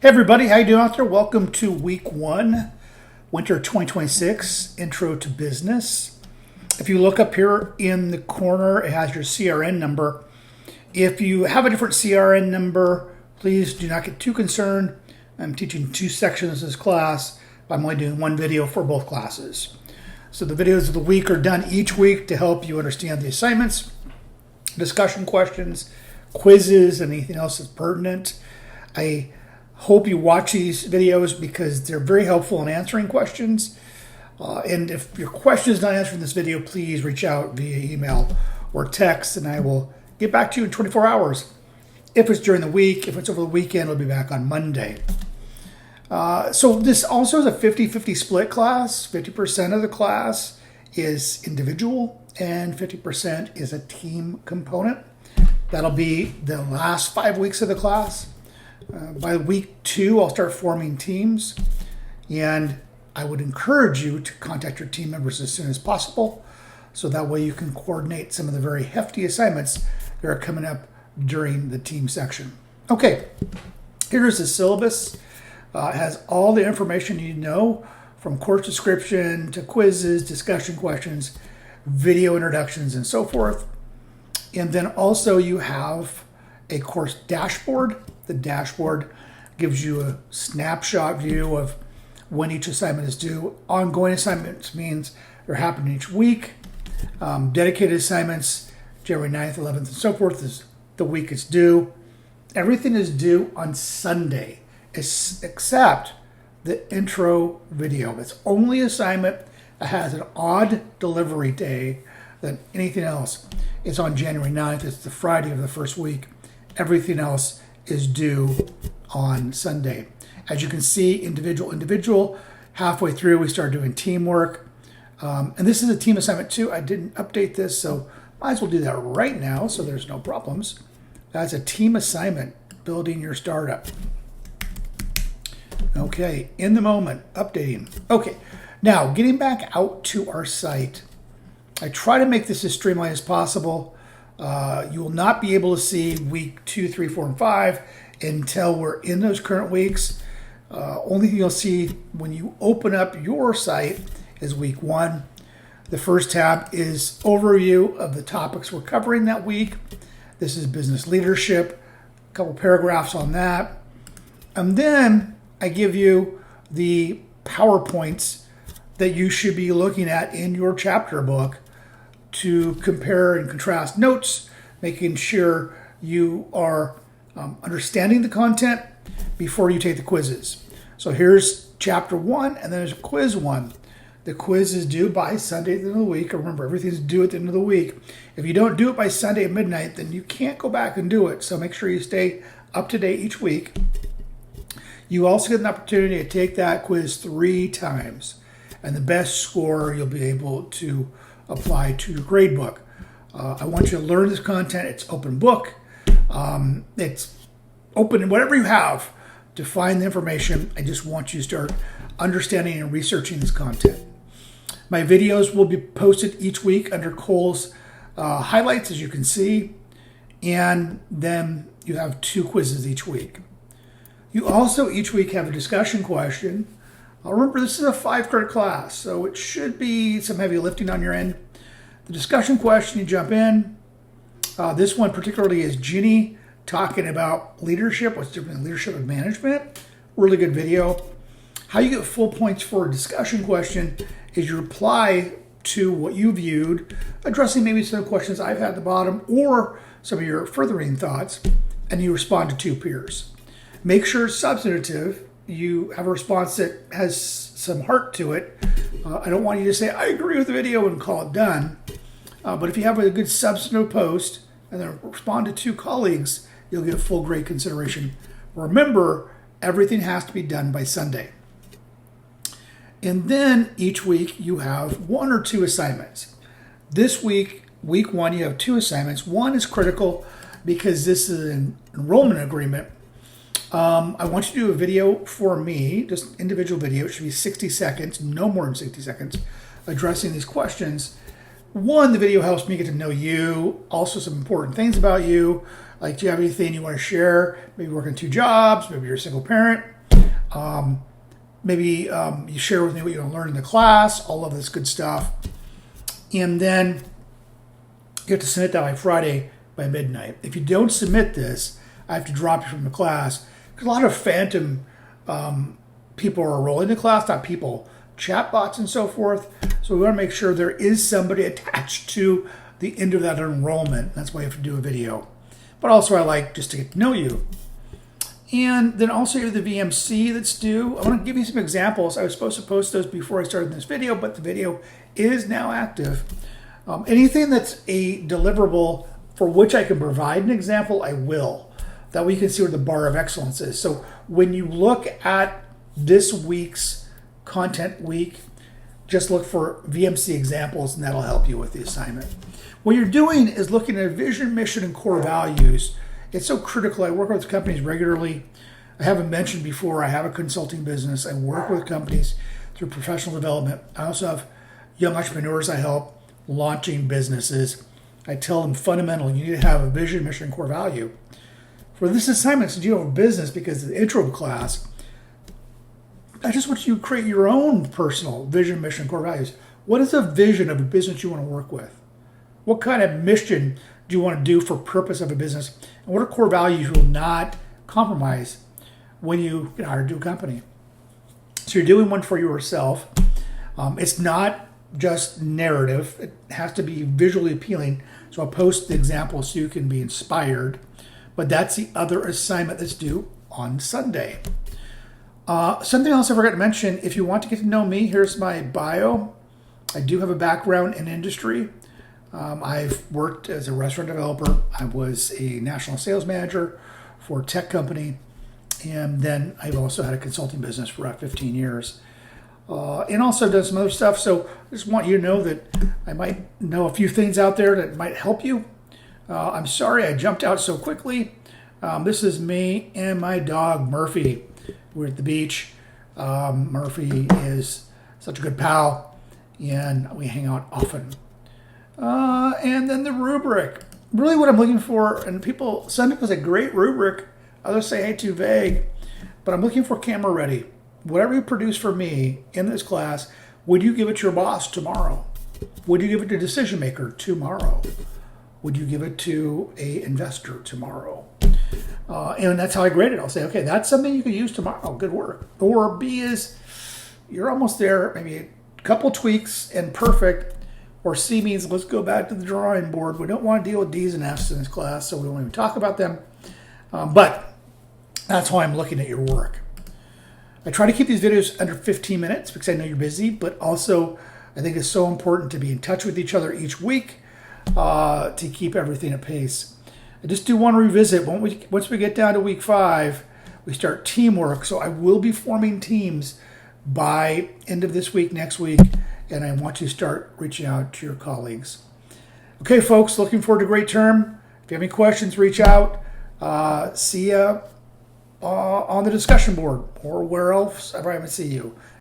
Hey everybody, how you doing out there? Welcome to week 1, winter 2026, intro to business. If you look up here in the corner, it has your CRN number. If you have a different CRN number, please do not get too concerned. I'm teaching 2 sections of this class, but I'm only doing 1 video for both classes. So the videos of the week are done each week to help you understand the assignments, discussion questions, quizzes, and anything else that's pertinent. I hope you watch these videos because they're very helpful in answering questions. And if your question is not answered in this video, please reach out via email or text, and I will get back to you in 24 hours. If it's during the week, if it's over the weekend, it'll be back on Monday. So this also is a 50-50 split class. 50% of the class is individual and 50% is a team component. That'll be the last 5 weeks of the class. By week 2, I'll start forming teams, and I would encourage you to contact your team members as soon as possible, so that way you can coordinate some of the very hefty assignments that are coming up during the team section. Okay, here's the syllabus. It has all the information you know, from course description to quizzes, discussion questions, video introductions, and so forth. And then also you have a course dashboard. The dashboard gives you a snapshot view of when each assignment is due. Ongoing assignments means they're happening each week. Dedicated assignments, January 9th, 11th, and so forth, is the week it's due. Everything is due on Sunday, except the intro video. It's only assignment that has an odd delivery day than anything else. It's on January 9th. It's the Friday of the first week. Everything else is due on Sunday. As you can see, individual. Halfway through, we start doing teamwork. And this is a team assignment too. I didn't update this, so might as well do that right now so there's no problems. That's a team assignment, building your startup. Okay, in the moment, updating. Okay, now getting back out to our site. I try to make this as streamlined as possible. You will not be able to see week 2, 3, 4, and 5 until we're in those current weeks. Only thing you'll see when you open up your site is week 1. The first tab is overview of the topics we're covering that week. This is business leadership, a couple paragraphs on that. And then I give you the PowerPoints that you should be looking at in your chapter book to compare and contrast notes, making sure you are understanding the content before you take the quizzes. So here's chapter 1, and then there's quiz 1. The quiz is due by Sunday at the end of the week. Remember, everything's due at the end of the week. If you don't do it by Sunday at midnight, then you can't go back and do it. So make sure you stay up to date each week. You also get an opportunity to take that quiz 3 times, and the best score you'll be able to apply to your grade book. I want you to learn this content. It's open book. It's open in whatever you have to find the information. I just want you to start understanding and researching this content. My videos will be posted each week under Cole's highlights, as you can see, and then you have 2 quizzes each week. You also each week have a discussion question. Remember, this is a 5-credit class, so it should be some heavy lifting on your end. The discussion question, you jump in. This one particularly is Ginny talking about leadership, what's different in leadership and management. Really good video. How you get full points for a discussion question is you reply to what you viewed, addressing maybe some of the questions I've had at the bottom or some of your furthering thoughts, and you respond to 2 peers. Make sure it's substantive. You have a response that has some heart to it. I don't want you to say, I agree with the video and call it done. But if you have a good substantive post and then respond to 2 colleagues, you'll get full grade consideration. Remember, everything has to be done by Sunday. And then each week you have 1 or 2 assignments. This week, week 1, you have 2 assignments. 1 is critical because this is an enrollment agreement. I want you to do a video for me, just individual video. It should be 60 seconds, no more than 60 seconds, addressing these questions. 1, the video helps me get to know you, also some important things about you, Like, do you have anything you want to share? Maybe working 2 jobs, maybe you're a single parent. Maybe you share with me what you want to learn in the class, all of this good stuff. And then you have to submit that by Friday by midnight. If you don't submit this, I have to drop you from the class. Because a lot of phantom people are enrolling in the class, not people, chatbots and so forth. So we want to make sure there is somebody attached to the end of that enrollment. That's why you have to do a video. But also I like just to get to know you. And then also you have the VMC that's due. I want to give you some examples. I was supposed to post those before I started this video, but the video is now active. Anything that's a deliverable for which I can provide an example, I will. That way you can see where the bar of excellence is. So when you look at this week's content week, just look for VMC examples and that'll help you with the assignment. What you're doing is looking at vision, mission, and core values. It's so critical. I work with companies regularly. I haven't mentioned before, I have a consulting business. I work with companies through professional development. I also have young entrepreneurs I help launching businesses. I tell them fundamentally, you need to have a vision, mission, and core value. For this assignment, since you have a business, because of the intro class, I just want you to create your own personal vision, mission, core values. What is a vision of a business you want to work with? What kind of mission do you want to do for purpose of a business? And what are core values you will not compromise when you get hired to a company? So you're doing one for yourself. It's not just narrative. It has to be visually appealing. So I'll post the example so you can be inspired. But that's the other assignment that's due on Sunday. Something else I forgot to mention, if you want to get to know me, here's my bio. I do have a background in industry. I've worked as a restaurant developer. I was a national sales manager for a tech company. And then I've also had a consulting business for about 15 years. And also done some other stuff. So I just want you to know that I might know a few things out there that might help you. I'm sorry I jumped out so quickly. This is me and my dog, Murphy. We're at the beach. Murphy is such a good pal, and we hang out often. And then the rubric. Really what I'm looking for, and some people say great rubric, others say, hey, too vague, but I'm looking for camera ready. Whatever you produce for me in this class, would you give it to your boss tomorrow? Would you give it to a decision maker tomorrow? Would you give it to an investor tomorrow? And that's how I grade it. I'll say, okay, that's something you could use tomorrow. Good work. Or B is, you're almost there, maybe a couple tweaks and perfect. Or C means, let's go back to the drawing board. We don't want to deal with D's and F's in this class, so we won't even talk about them. But that's why I'm looking at your work. I try to keep these videos under 15 minutes because I know you're busy, but also I think it's so important to be in touch with each other each week to keep everything at pace. I just do want to revisit. Once we get down to week 5, we start teamwork. So I will be forming teams by end of this week, next week, and I want you to start reaching out to your colleagues. Okay, folks, looking forward to a great term. If you have any questions, reach out. See ya on the discussion board or where else ever I might see you.